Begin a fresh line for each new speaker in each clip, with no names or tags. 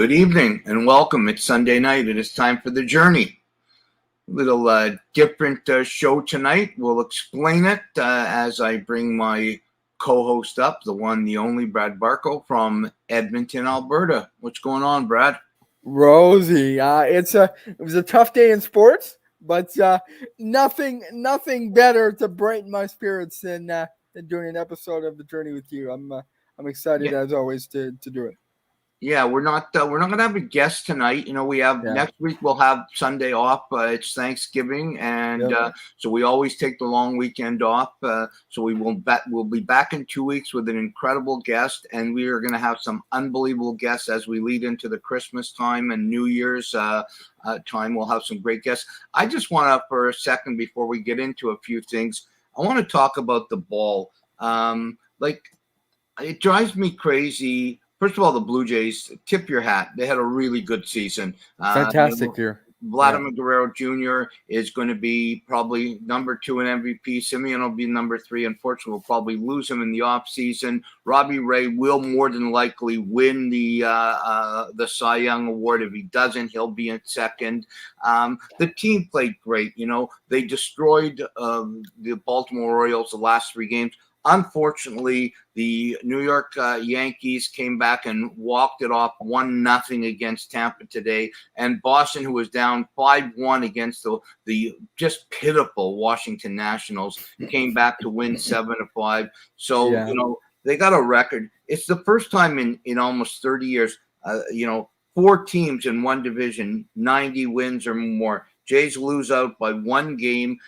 Good evening and welcome. It's Sunday night. It is time for the journey. Little different show tonight. We'll explain it as I bring my co-host up, the one, the only Brad Barco from Edmonton, Alberta. What's going on, Brad?
Rosey, it was a tough day in sports, but nothing better to brighten my spirits than doing an episode of the Journey with you. I'm excited
Yeah.
as always to do it.
Yeah, we're not gonna have a guest tonight. We have next week. We'll have Sunday off. It's Thanksgiving, and so we always take the long weekend off. So we'll be back in 2 weeks with an incredible guest, and we are going to have some unbelievable guests as we lead into the Christmas time and New Year's time. We'll have some great guests. I just want to, for a second, before we get into a few things, I want to talk about the ball. It drives me crazy. First of all, the Blue Jays, tip your hat. They had a really good season.
Fantastic year.
Vladimir Guerrero Jr. is going to be probably number 2 in MVP. Simeon will be number 3. Unfortunately, we'll probably lose him in the offseason. Robbie Ray will more than likely win the Cy Young Award. If he doesn't, he'll be in second. The team played great. They destroyed the Baltimore Orioles the last 3 games. Unfortunately, the New York Yankees came back and walked it off 1-0 against Tampa today. And Boston, who was down 5-1 against the just pitiful Washington Nationals, came back to win 7-5. So, they got a record. It's the first time in almost 30 years, 4 teams in one division, 90 wins or more. Jays lose out by 1 game.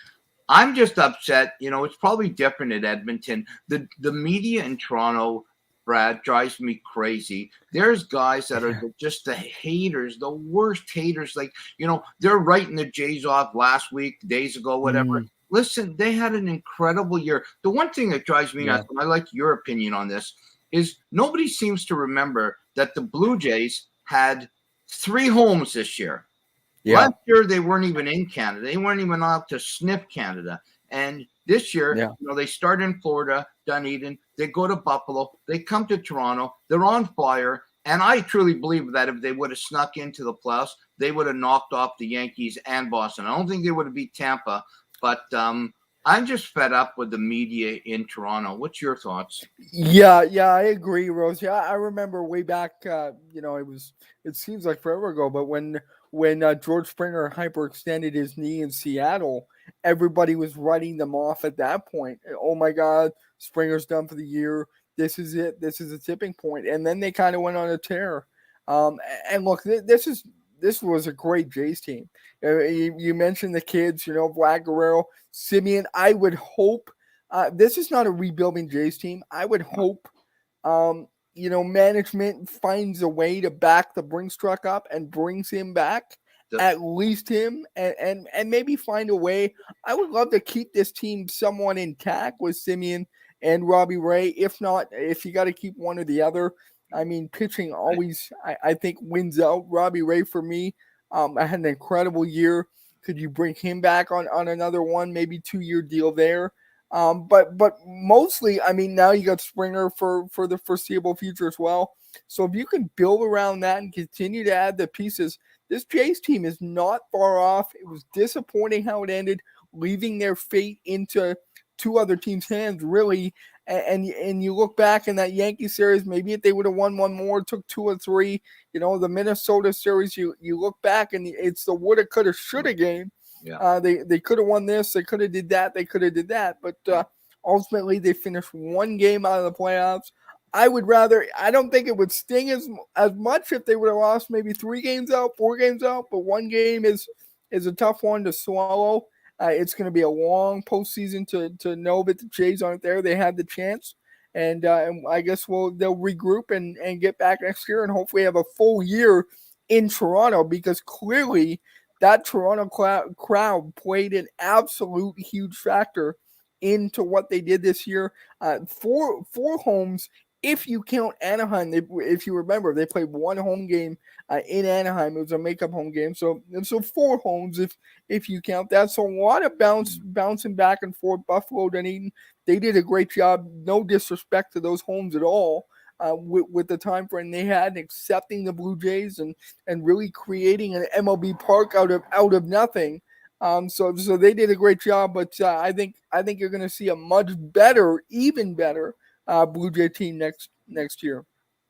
I'm just upset. It's probably different at Edmonton. The media in Toronto, Brad, drives me crazy. There's guys that are just the haters, the worst haters. They're writing the Jays off last week, days ago, whatever. Listen, they had an incredible year. The one thing that drives me nuts, and I like your opinion on this, is nobody seems to remember that the Blue Jays had 3 homes this year. Last year, they weren't even in Canada. They weren't even allowed to sniff Canada. And this year, they start in Florida, Dunedin. They go to Buffalo. They come to Toronto. They're on fire. And I truly believe that if they would have snuck into the playoffs, they would have knocked off the Yankees and Boston. I don't think they would have beat Tampa. But I'm just fed up with the media in Toronto. What's your thoughts?
Yeah, I agree, Rose. Yeah, I remember way back, it seems like forever ago, but when George Springer hyperextended his knee in Seattle, everybody was writing them off at that point. Oh my God, Springer's done for the year. This is it. This is a tipping point. And then they kind of went on a tear. And look, this was a great Jays team. You mentioned the kids, Vlad Guerrero, Simeon. I would hope this is not a rebuilding Jays team. I would hope, management finds a way to back the Brinks truck up and brings him back, at least him, and maybe find a way. I would love to keep this team somewhat intact with Simeon and Robbie Ray. If not, if you got to keep one or the other, I mean, pitching always, I think, wins out. Robbie Ray, for me, I had an incredible year. Could you bring him back on another one, maybe 2-year deal there? But mostly, I mean, now you got Springer for the foreseeable future as well. So if you can build around that and continue to add the pieces, this Jays team is not far off. It was disappointing how it ended, leaving their fate into 2 other teams' hands, really. And you look back in that Yankee series, maybe if they would have won 1 more, took 2 or 3, the Minnesota series, you look back and it's the woulda, coulda, shoulda game.
Yeah.
They could have won this. They could have did that. They could have did that. But ultimately, they finished 1 game out of the playoffs. I don't think it would sting as much if they would have lost maybe 3 games out, 4 games out. But 1 game is a tough one to swallow. It's going to be a long postseason to know that the Jays aren't there. They had the chance. And I guess they'll regroup and get back next year and hopefully have a full year in Toronto, because clearly that Toronto crowd played an absolute huge factor into what they did this year. 4 homes, if you count Anaheim. If you remember, they played 1 home game in Anaheim. It was a makeup home game. So 4 homes if you count that. So a lot of bouncing back and forth. Buffalo, Dunedin, they did a great job. No disrespect to those homes at all. with the time frame they had, and accepting the Blue Jays and really creating an MLB park out of nothing. So they did a great job, but I think you're going to see a much better, even better Blue Jay team next year.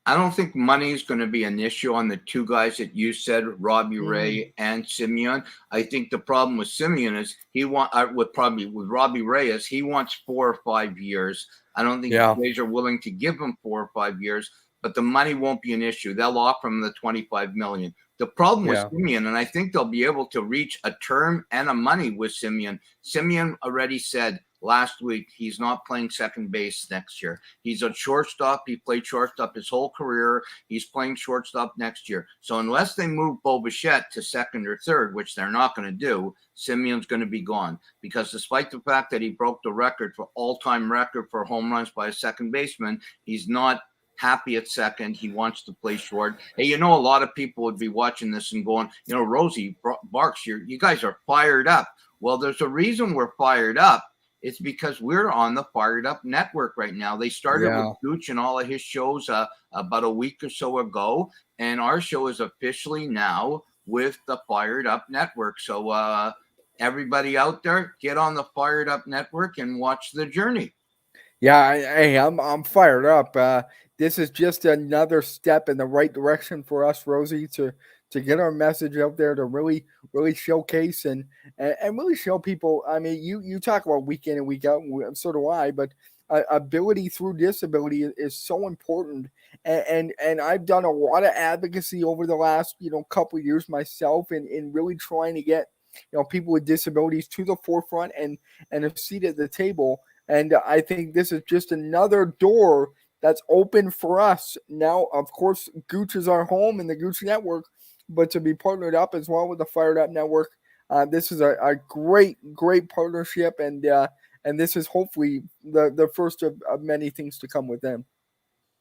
I don't think money is going to be an issue on the two guys that you said, Robbie
Mm,
Ray and Simeon. I think the problem with Simeon is with Robbie Ray is he wants 4 or 5 years. I don't think the
yeah,
Jays are willing to give him 4 or 5 years, but the money won't be an issue. They'll offer him the 25 million. The problem with
yeah,
Simeon, and I think they'll be able to reach a term and a money with Simeon. Simeon already said last week he's not playing second base next year. He's a shortstop. He played shortstop his whole career. He's playing shortstop next year. So unless they move Bo Bichette to second or third, which they're not going to do, Simeon's going to be gone. Because despite the fact that he broke the record for all-time record for home runs by a second baseman, he's not happy at second. He wants to play short. Hey, a lot of people would be watching this and going, Rosey, Barks, you guys are fired up. Well, there's a reason we're fired up. It's because we're on the Fired Up Network right now. They started with
yeah.
Gooch and all of his shows about a week or so ago, and our show is officially now with the Fired Up Network. So everybody out there, get on the Fired Up Network and watch the journey.
Yeah, I'm fired up. This is just another step in the right direction for us, Rosie, to get our message out there, to really showcase and really show people. I mean, you talk about week in and week out, and so do I, but ability through disability is so important. And I've done a lot of advocacy over the last couple of years myself in really trying to get people with disabilities to the forefront and a seat at the table. And I think this is just another door that's open for us. Now, of course, Gooch is our home in the Gooch Network, but to be partnered up as well with the Fired Up Network, this is a great partnership, and this is hopefully the first of many things to come with them.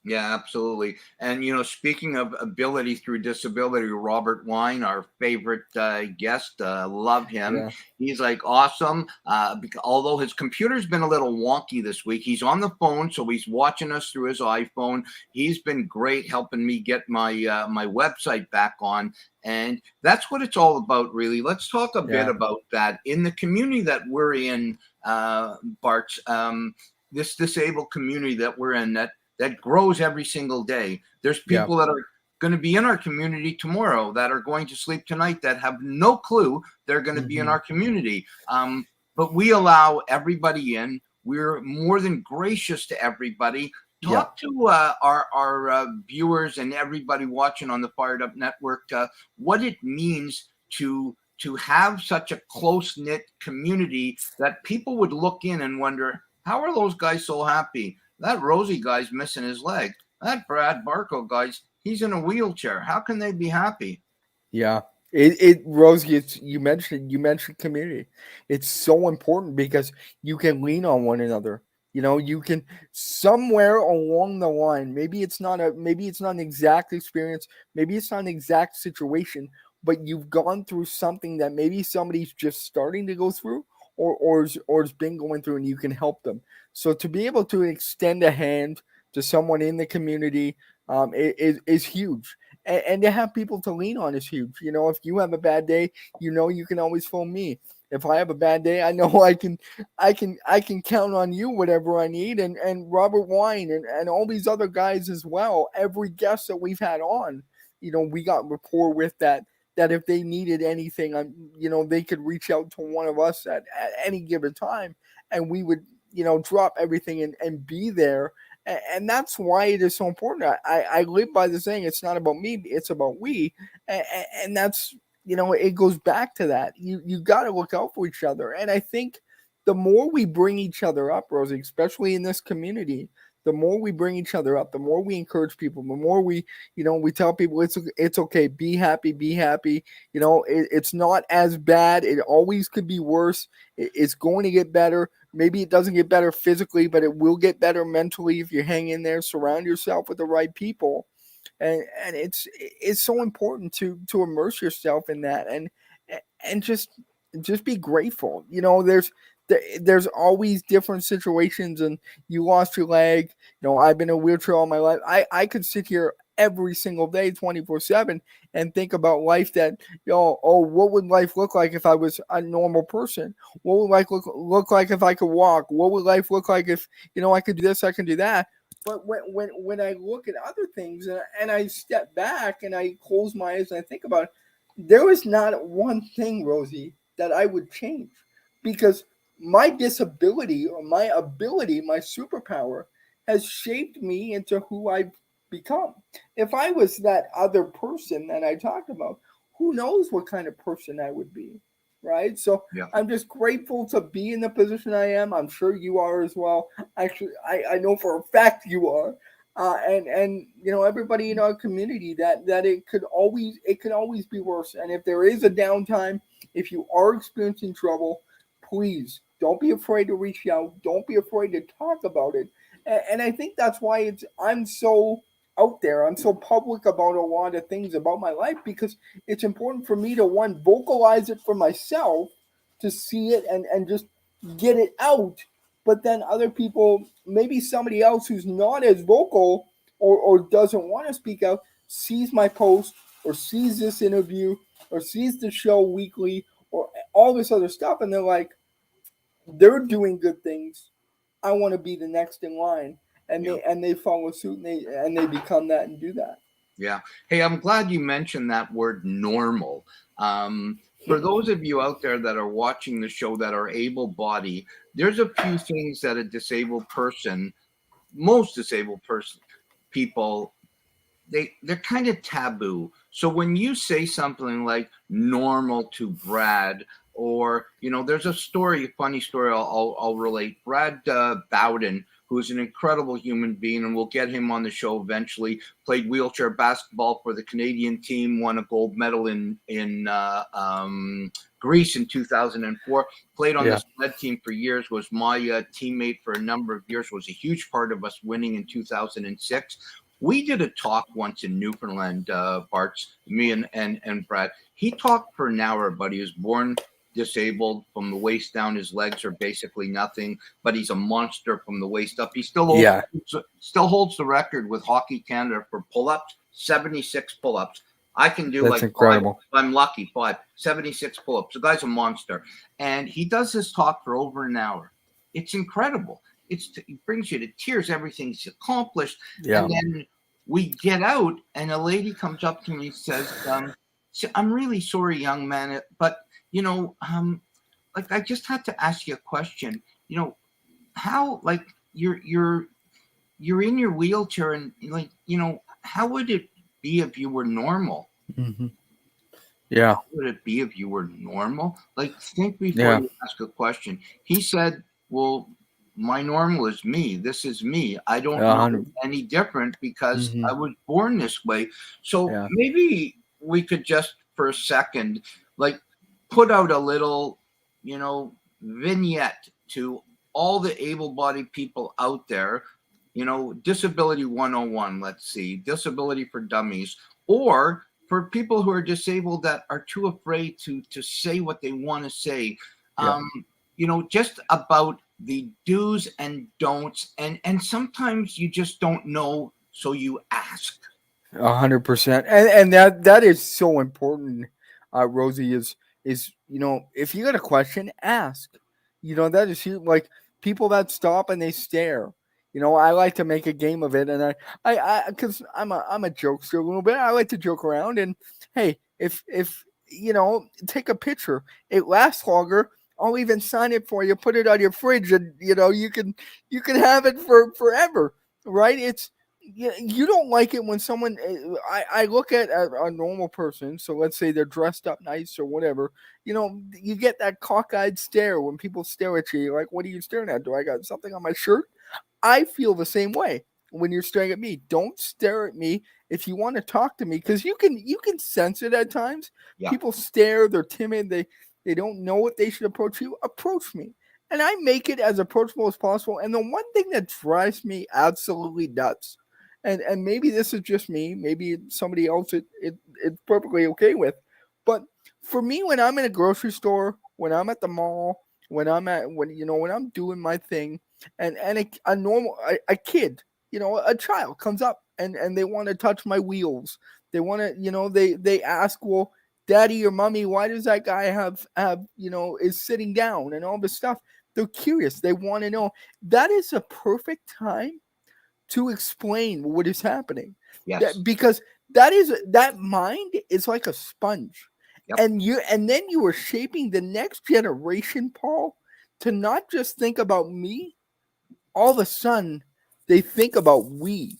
Yeah, absolutely. And speaking of ability through disability, Robert Wine, our favorite guest, love him.
Yeah.
He's like awesome. Because, although his computer's been a little wonky this week, he's on the phone, so he's watching us through his iPhone. He's been great helping me get my my website back on, and that's what it's all about, really. Let's talk a bit
Yeah.
about that in the community that we're in, Bart. This disabled community that we're in that grows every single day. There's
Yeah.
people that are going to be in our community tomorrow that are going to sleep tonight that have no clue they're going to be in
Hmm.
our community. But we allow everybody in. We're more than gracious to everybody.
Yeah.
Talk to our viewers and everybody watching on the Fired Up Network what it means to have such a close knit community that people would look in and wonder, how are those guys so happy? That Rosie guy's missing his leg. That Brad Barco guy's he's in a wheelchair. How can they be happy?
Yeah. Rosie, you mentioned community. It's so important because you can lean on one another. You can somewhere along the line, maybe it's not an exact experience, maybe it's not an exact situation, but you've gone through something that maybe somebody's just starting to go through or has been going through, and you can help them. So to be able to extend a hand to someone in the community is huge, and to have people to lean on is huge. If you have a bad day, you can always phone me. If I have a bad day, I know I can count on you whatever I need, and Robert Wine and all these other guys as well. Every guest that we've had on, we got rapport with that if they needed anything, they could reach out to one of us at any given time, and we would drop everything and be there. And that's why it is so important. I live by the saying, it's not about me, it's about we. And that's, it goes back to that. You got to look out for each other. And I think the more we bring each other up, Rosie, especially in this community, the more we bring each other up, the more we encourage people, the more we tell people it's okay, be happy, be happy. It's not as bad. It always could be worse. It's going to get better. Maybe it doesn't get better physically, but it will get better mentally if you hang in there, surround yourself with the right people. And it's so important to immerse yourself in that and just be grateful. there's always different situations, and you lost your leg. I've been in a wheelchair all my life. I could sit here every single day, 24/7, and think about life. That oh, what would life look like if I was a normal person? What would life look like if I could walk? What would life look like if I could do this, I can do that? But when I look at other things, and I step back and I close my eyes and I think about it, there is not one thing, Rosie, that I would change, because my disability or my ability, my superpower, has shaped me into who I've become. If I was that other person that I talked about, who knows what kind of person I would be, right? So
Yeah.
I'm just grateful to be in the position I am. I'm sure you are as well. Actually, I know for a fact you are. And everybody in our community, that it could always be worse. And if there is a downtime, if you are experiencing trouble, please don't be afraid to reach out. Don't be afraid to talk about it. And I think that's why I'm so out there. I'm so public about a lot of things about my life, because it's important for me to, one, vocalize it for myself, to see it and just get it out. But then other people, maybe somebody else who's not as vocal, or doesn't want to speak out, sees my post, or sees this interview, or sees the show weekly, or all this other stuff, and they're like, they're doing good things. I want to be the next in line, and
Yeah.
they follow suit, and they become that and do that.
Yeah. Hey, I'm glad you mentioned that word normal. For those of you out there that are watching the show that are able-bodied, there's a few things that a disabled person, most disabled people, they're kind of taboo. So when you say something like normal to Brad, or there's a funny story I'll relate. Brad Bowden, who is an incredible human being, and we'll get him on the show eventually. Played wheelchair basketball for the Canadian team, won a gold medal in Greece in 2004. Played on the sled team for years. Was my teammate for a number of years. Was a huge part of us winning in 2006. We did a talk once in Newfoundland, Barts, me and Brad. He talked for an hour, but he was born disabled from the waist down. His legs are basically nothing, but he's a monster from the waist up. He still holds the record with Hockey Canada for pull-ups, 76 pull-ups. I can do
That's incredible.
5. I'm lucky, 76 pull-ups. The guy's a monster. And he does this talk for over an hour. It's incredible. It brings you to tears. Everything's accomplished.
Yeah.
And then we get out, and a lady comes up to me and says, I'm really sorry, young man, but, I just had to ask you a question. How, you're in your wheelchair, and, how would it be if you were normal?
Mm-hmm. Yeah.
How would it be if you were normal? Think before you ask a question. He said, well, my normal is me. This is me. I don't know any different, because I was born this way. So maybe we could just for a second, put out a little, vignette to all the able-bodied people out there. Disability 101, let's see, disability for dummies, or for people who are disabled that are too afraid to say what they want to say. Just about the do's and don'ts, and sometimes you just don't know, so you ask.
100%, and that is so important. Rosie, is if you got a question, ask. That is huge. Like, people that stop and they stare. I like to make a game of it, and I because I'm a jokester a little bit. I like to joke around, and hey, if take a picture, it lasts longer. I'll even sign it for you, put it on your fridge, and you can have it for forever, right? You don't like it when someone. I look at a normal person, so let's say they're dressed up nice or whatever. You get that cockeyed stare when people stare at you. You're like, what are you staring at? Do I got something on my shirt? I feel the same way when you're staring at me. Don't stare at me if you want to talk to me, because you can sense it at times.
Yeah.
People stare, they're timid, they don't know what they should approach you. Approach me, and I make it as approachable as possible. And the one thing that drives me absolutely nuts, and maybe this is just me, maybe somebody else it's perfectly okay with, but for me, when I'm in a grocery store, when I'm at the mall, when I'm doing my thing, and a kid, a child comes up and they want to touch my wheels. They want to, they ask, well, daddy or mommy, why does that guy is sitting down and all this stuff? They're curious. They want to know. That is a perfect time to explain what is happening.
Yes.
Because that mind is like a sponge.
Yep.
And then you are shaping the next generation, Paul, to not just think about me. All of a sudden, they think about we.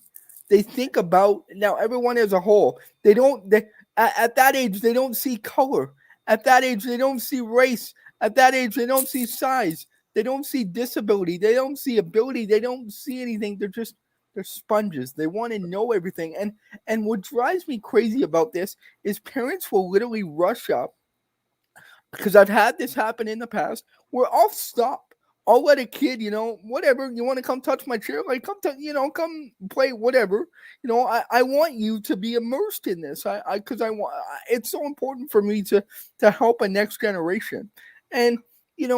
They think about now everyone as a whole. At that age they don't see color. At that age they don't see race. At that age they don't see size. They don't see disability. They don't see ability. They don't see anything. They're sponges. They want to know everything. And what drives me crazy about this is parents will literally rush up, because I've had this happen in the past, where I'll stop. I'll let a kid, whatever, you want to come touch my chair, like come play, whatever. I want you to be immersed in this. Because I want, it's so important for me to help a next generation. And, and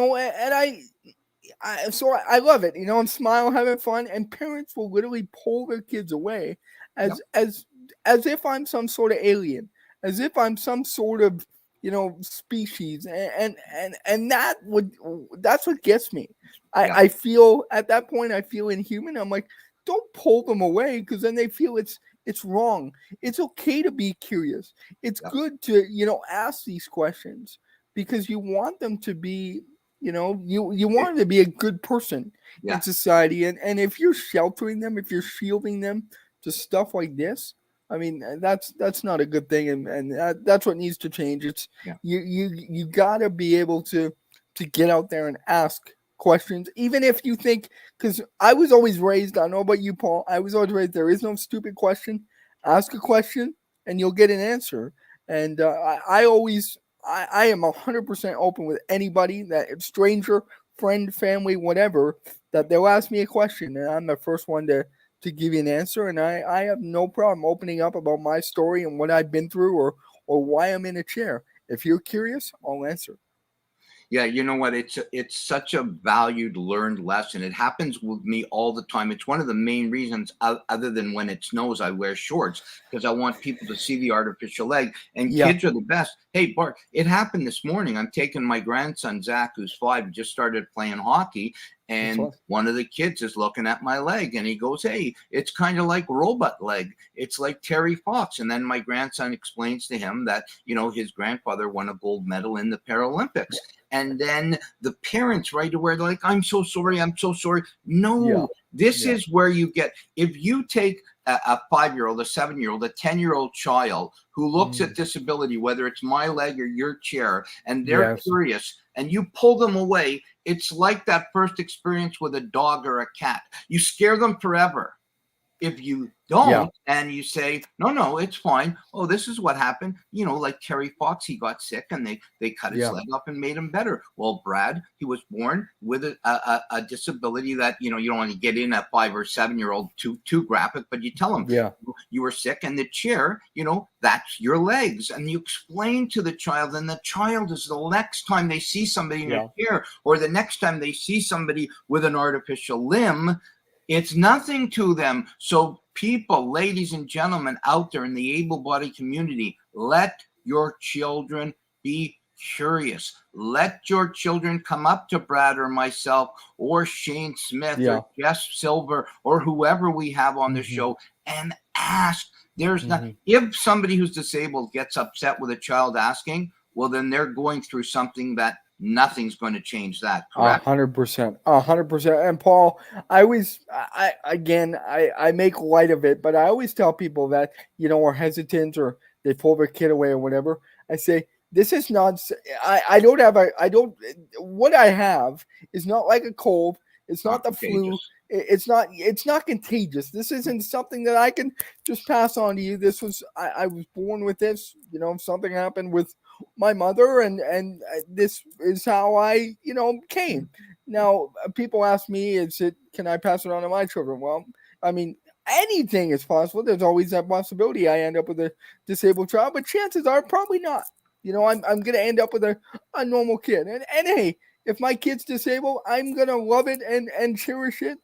I love it. I'm smiling, having fun, and parents will literally pull their kids away
Yep.
as if I'm some sort of alien, as if I'm some sort of species, and that's what gets me. I feel at that point I feel inhuman. I'm like, don't pull them away, because then they feel it's wrong. It's okay to be curious. It's good to ask these questions, because you want them to be, you want them to be a good person in society. And if you're sheltering them, if you're shielding them to stuff like this, I mean, that's not a good thing, and that's what needs to change. It's you gotta be able to get out there and ask questions, even if you think. Because I was always raised, I don't know about you, Paul, I was always raised, there is no stupid question. Ask a question and you'll get an answer. And I always I am 100% open with anybody, that stranger, friend, family, whatever, that they'll ask me a question, and I'm the first one to give you an answer. And I have no problem opening up about my story and what I've been through, or why I'm in a chair. If you're curious, I'll answer.
Yeah, you know what? It's such a valued learned lesson. It happens with me all the time. It's one of the main reasons, other than when it snows, I wear shorts, because I want people to see the artificial leg. And kids are the best. Hey, Bart, it happened this morning. I'm taking my grandson Zach, who's 5, just started playing hockey, and one of the kids is looking at my leg, and he goes, "Hey, it's kind of like robot leg. It's like Terry Fox." And then my grandson explains to him that his grandfather won a gold medal in the Paralympics. And then the parents right away, they're like, "I'm so sorry. I'm so sorry." No, this is where you get, if you take a 5-year-old, a 7-year-old, a 10-year-old child who looks at disability, whether it's my leg or your chair, and they're curious, and you pull them away, it's like that first experience with a dog or a cat. You scare them forever. If you don't, and you say, no, it's fine. Oh, this is what happened. Like Terry Fox, he got sick and they cut his leg up and made him better. Well, Brad, he was born with a disability that, you don't want to get in at 5 or 7-year-old too graphic, but you tell him, you were sick, and the chair, that's your legs. And you explain to the child, and the child is, the next time they see somebody in a chair, or the next time they see somebody with an artificial limb, it's nothing to them. So people, ladies and gentlemen out there in the able-bodied community, let your children be curious. Let your children come up to Brad or myself or Shane Smith or Jess Silver or whoever we have on the show and ask. There's not, if somebody who's disabled gets upset with a child asking, well, then they're going through something that nothing's going to change that. Correct?
100%. 100%. And Paul, I make light of it, but I always tell people that, are hesitant or they pull their kid away or whatever. I say, this is not, what I have is not like a cold. It's not the flu. It's not contagious. This isn't something that I can just pass on to you. This was, I was born with this, something happened with my mother, and this is how I, came. Now, people ask me, can I pass it on to my children? Well, I mean, anything is possible. There's always that possibility I end up with a disabled child, but chances are probably not. I'm going to end up with a normal kid. And hey, if my kid's disabled, I'm gonna love it and cherish it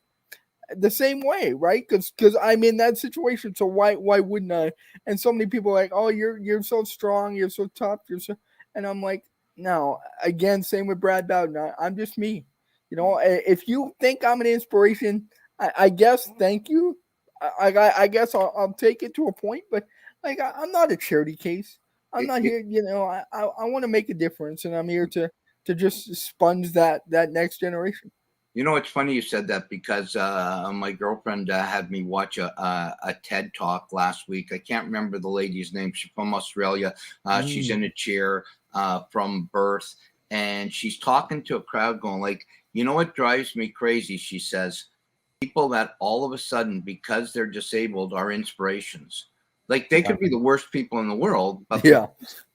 the same way, right? Because I'm in that situation, so why wouldn't I? And so many people are like, oh, you're so strong, you're so tough, and I'm like, no. Again, same with Brad Bowden. I'm just me. If you think I'm an inspiration, I guess thank you. I guess I'll take it to a point, but like I'm not a charity case. I'm not here. I want to make a difference, and I'm here to just sponge that next generation.
It's funny you said that because my girlfriend had me watch a TED talk last week. I can't remember the lady's name. She's from Australia. She's in a chair from birth, and she's talking to a crowd going like, what drives me crazy? She says, people that all of a sudden, because they're disabled, are inspirations. Like they could be the worst people in the world, but
Yeah.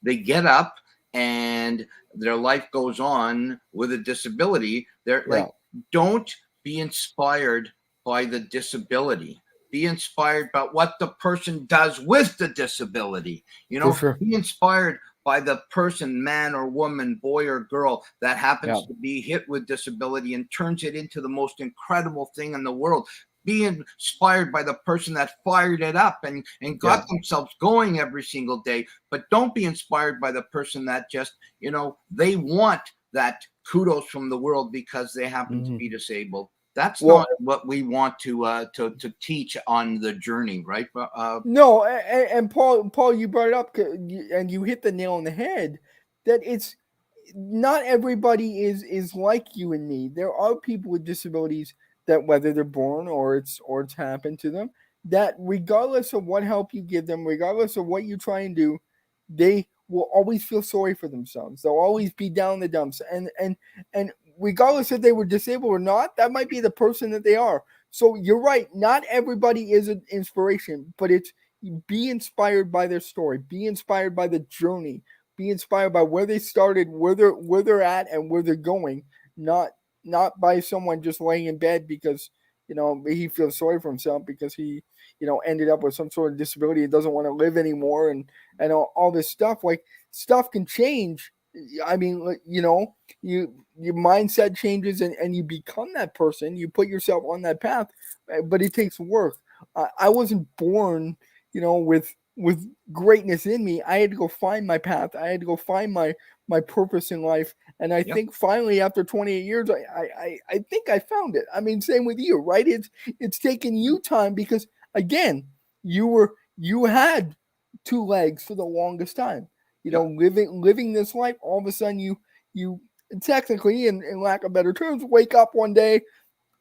they get up and their life goes on with a disability. They're like, don't be inspired by the disability. Be inspired by what the person does with the disability.
For sure.
Be inspired by the person, man or woman, boy or girl, that happens to be hit with disability and turns it into the most incredible thing in the world. Be inspired by the person that fired it up and got themselves going every single day. But don't be inspired by the person that just, they want that kudos from the world because they happen to be disabled. That's not what we want to teach on the journey, right?
No, and Paul, you brought it up, and you hit the nail on the head. That it's not everybody is like you and me. There are people with disabilities that, whether they're born or it's happened to them, that regardless of what help you give them, regardless of what you try and do, they will always feel sorry for themselves. They'll always be down in the dumps, and regardless if they were disabled or not, that might be the person that they are. So you're right. Not everybody is an inspiration, but it's be inspired by their story. Be inspired by the journey. Be inspired by where they started, where they're at, and where they're going. Not by someone just laying in bed because he feels sorry for himself because he ended up with some sort of disability and doesn't want to live anymore, and all this stuff. Like, stuff can change. I mean, your mindset changes and you become that person. You put yourself on that path, but it takes work. I wasn't born, with greatness in me. I had to go find my path. I had to go find my purpose in life. And I think finally, after 28 years, I think I found it. I mean, same with you, right? It's taken you time because, again, you had two legs for the longest time. Living this life. All of a sudden, you technically, in lack of better terms, wake up one day.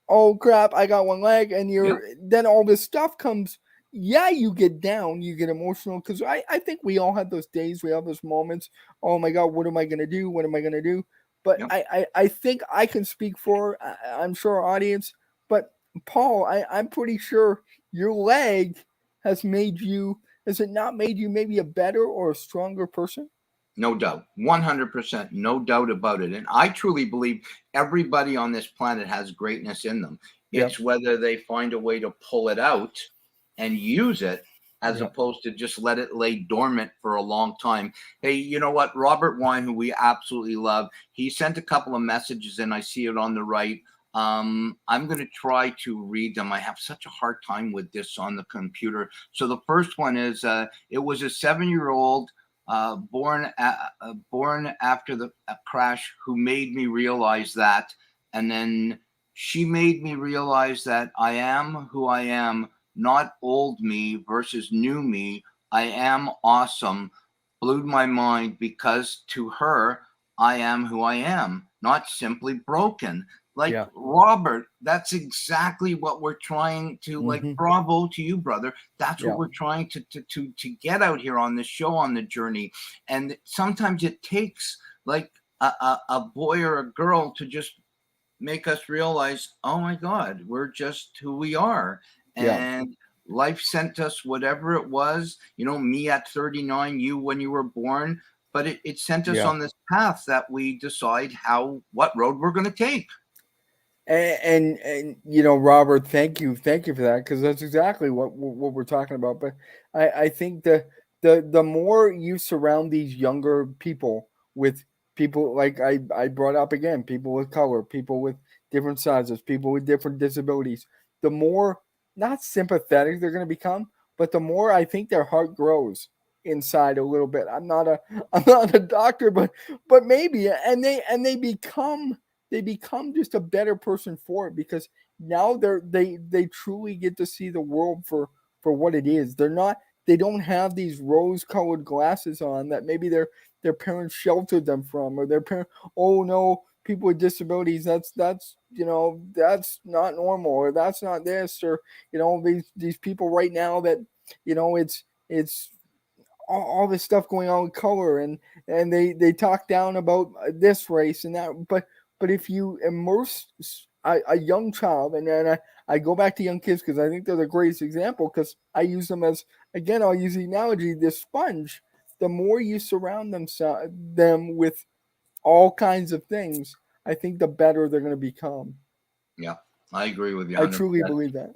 Oh crap! I got one leg, and then all this stuff comes. Yeah, you get down, you get emotional because I think we all have those days, we have those moments. Oh my God, what am I gonna do? What am I gonna do? But I think I can speak for I'm sure our audience. But Paul, I'm pretty sure your leg has made you. Has it not made you maybe a better or a stronger person?
No doubt, 100%, no doubt about it. And I truly believe everybody on this planet has greatness in them. It's whether they find a way to pull it out and use it as opposed to just let it lay dormant for a long time. Hey, you know what? Robert Wine, who we absolutely love, he sent a couple of messages and I see it on the right. I'm going to try to read them. I have such a hard time with this on the computer. So the first one is, it was a 7-year-old born after the crash who made me realize that. And then she made me realize that I am who I am, not old me versus new me. I am awesome. Blew my mind because to her, I am who I am, not simply broken. Like, Robert, that's exactly what we're trying to, like, bravo to you, brother. That's what we're trying to get out here on this show, on the journey. And sometimes it takes like a boy or a girl to just make us realize, oh my God, we're just who we are. And life sent us whatever it was, me at 39, you when you were born, but it sent us on this path that we decide what road we're going to take.
And Robert, thank you for that, because that's exactly what we're talking about. But I think the more you surround these younger people with people like I brought up again, people with color, people with different sizes, people with different disabilities. The more not sympathetic they're going to become, but the more I think their heart grows inside a little bit. I'm not a doctor, but maybe, and they become just a better person for it, because now they truly get to see the world for what it is. They don't have these rose colored glasses on that maybe their parents sheltered them from, or their parent, oh no, people with disabilities, that's that's not normal, or that's not this, or these people right now that it's all this stuff going on with color, and they talk down about this race and that, but if you immerse a young child, and then I go back to young kids because I think they're the greatest example, because I use them as, again, I'll use the analogy, this sponge. The more you surround them with all kinds of things, I think the better they're going to become.
Yeah, I agree with you
I
100%.
truly believe that.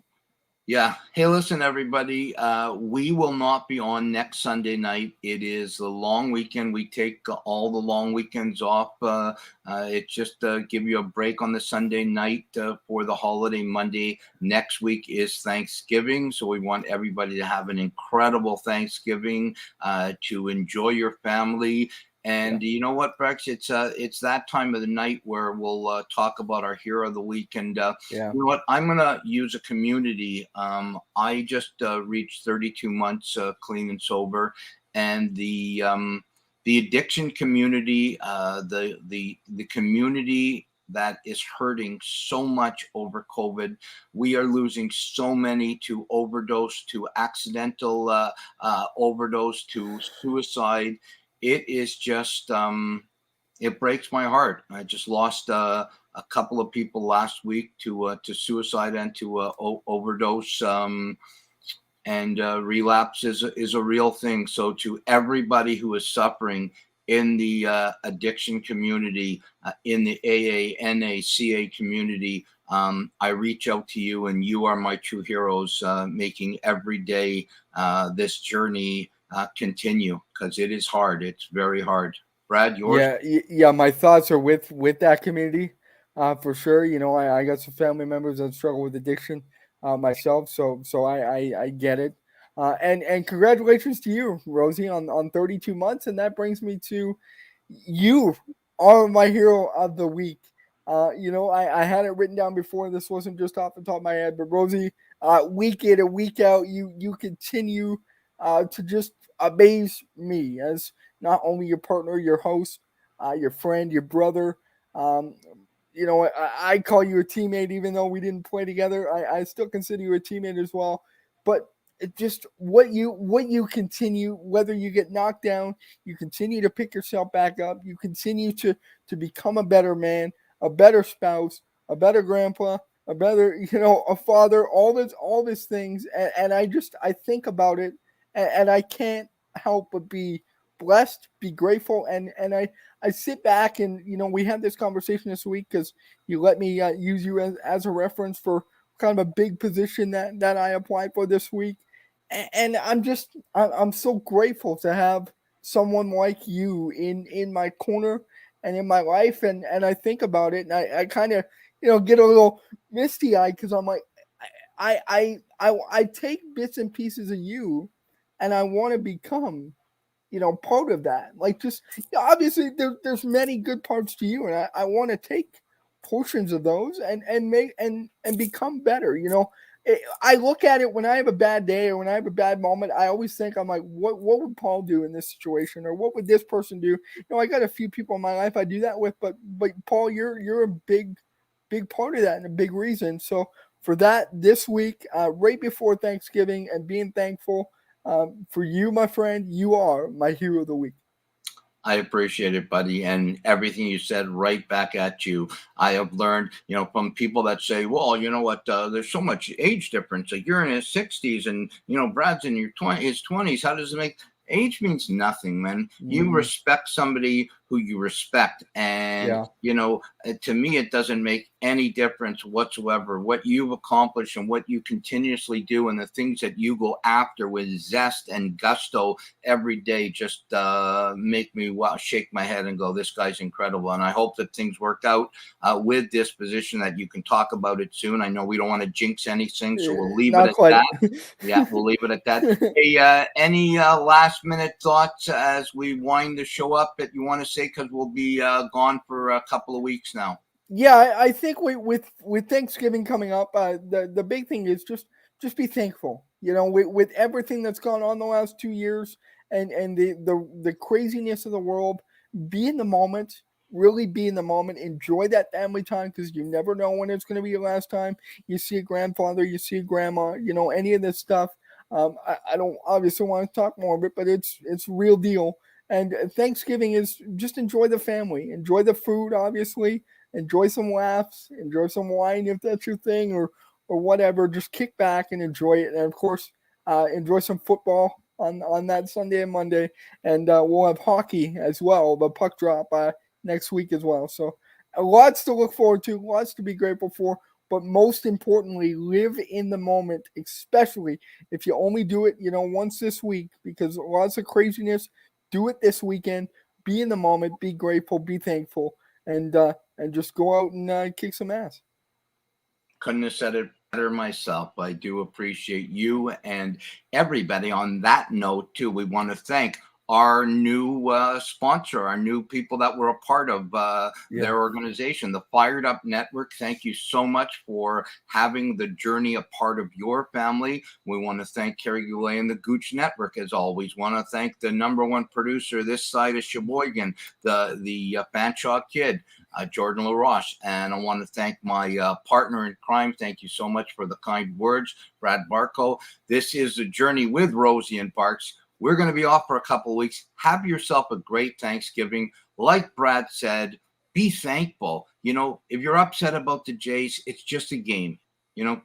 Yeah. Hey, listen, everybody. We will not be on next Sunday night. It is the long weekend. We take all the long weekends off. It's just give you a break on the Sunday night for the holiday Monday. Next week is Thanksgiving, so we want everybody to have an incredible Thanksgiving, to enjoy your family. And you know what, Brex? It's that time of the night where we'll talk about our hero of the week. And
Yeah.
you know what? I'm gonna use a community. I just reached 32 months clean and sober, and the addiction community, the community that is hurting so much over COVID. We are losing so many to overdose, to accidental overdose, to suicide. It is just it breaks my heart. I just lost a couple of people last week to suicide and to overdose. And relapse is a real thing. So to everybody who is suffering in the addiction community, in the AA, NA, CA community, I reach out to you, and you are my true heroes, making every day this journey continue, because it is hard. It's very hard. Brad, yours?
Yeah. My thoughts are with that community, for sure. I got some family members that struggle with addiction, myself, so I get it. And congratulations to you, Rosie, on 32 months, and that brings me to you are my hero of the week. I had it written down before. This wasn't just off the top of my head, but Rosie, week in and week out, you continue to just amaze me as not only your partner, your host, your friend, your brother. Um, I call you a teammate, even though we didn't play together. I still consider you a teammate as well. But it just what you continue, whether you get knocked down, you continue to pick yourself back up. You continue to become a better man, a better spouse, a better grandpa, a better a father. All these things, and I think about it, and I can't help but be blessed, be grateful, and I sit back, and we had this conversation this week because you let me use you as a reference for kind of a big position that I applied for this week, and I'm so grateful to have someone like you in my corner and in my life, and I think about it, and I kind of get a little misty eyed because I'm like I take bits and pieces of you, and I want to become part of that. Like, just obviously there's many good parts to you, and I want to take portions of those and make and become better. I look at it when I have a bad day or when I have a bad moment. I always think, I'm like, what would Paul do in this situation, or what would this person do? I got a few people in my life I do that with, but Paul, you're a big part of that and a big reason. So for that, this week, right before Thanksgiving, and being thankful. For you, my friend, you are my hero of the week.
I appreciate it, buddy. And everything you said right back at you. I have learned, from people that say, well, you know what, there's so much age difference. Like, you're in his 60s and, Brad's in his 20s. How does it make age means nothing, man. You respect somebody who you respect. And,
Yeah.
to me, it doesn't make any difference whatsoever what you've accomplished and what you continuously do and the things that you go after with zest and gusto every day just make me shake my head and go, this guy's incredible. And I hope that things work out with this position, that you can talk about it soon. I know we don't want to jinx anything, so we'll leave it
Not
at
quite.
that. Yeah, we'll leave it at that. Hey, any last minute thoughts as we wind the show up that you want to say? Because we'll be gone for a couple of weeks now.
Yeah, I think with Thanksgiving coming up, the big thing is just be thankful. With everything that's gone on the last 2 years and the craziness of the world, be in the moment. Really be in the moment. Enjoy that family time because you never know when it's going to be your last time. You see a grandfather, you see a grandma. Any of this stuff. I don't obviously want to talk more of it, but it's real deal. And Thanksgiving is just enjoy the family, enjoy the food, obviously. Enjoy some laughs, enjoy some wine if that's your thing, or whatever. Just kick back and enjoy it, and of course, enjoy some football on that Sunday and Monday, and we'll have hockey as well. The puck drop next week as well. So, lots to look forward to, lots to be grateful for. But most importantly, live in the moment, especially if you only do it, once this week, because lots of craziness. Do it this weekend. Be in the moment. Be grateful. Be thankful. And just go out and kick some ass.
Couldn't have said it better myself. I do appreciate you and everybody. On that note, too, we want to thank our new sponsor, our new people that were a part of their organization, the Fired Up Network. Thank you so much for having the journey a part of your family. We want to thank Kerry Goulet and the Gooch Network, as always. Want to thank the number one producer this side of Sheboygan, the Fanshawe Kid, Jordan LaRoche. And I want to thank my partner in crime. Thank you so much for the kind words, Brad Barco. This is the journey with Rosie and Barts. We're going to be off for a couple of weeks. Have yourself a great Thanksgiving. Like Brad said, be thankful. If you're upset about the Jays, it's just a game.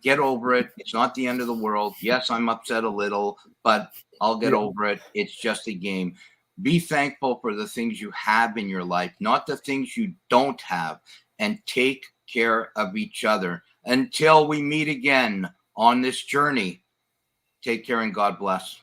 Get over it. It's not the end of the world. Yes, I'm upset a little, but I'll get over it. It's just a game. Be thankful for the things you have in your life, not the things you don't have, and take care of each other. Until we meet again on this journey, take care and God bless.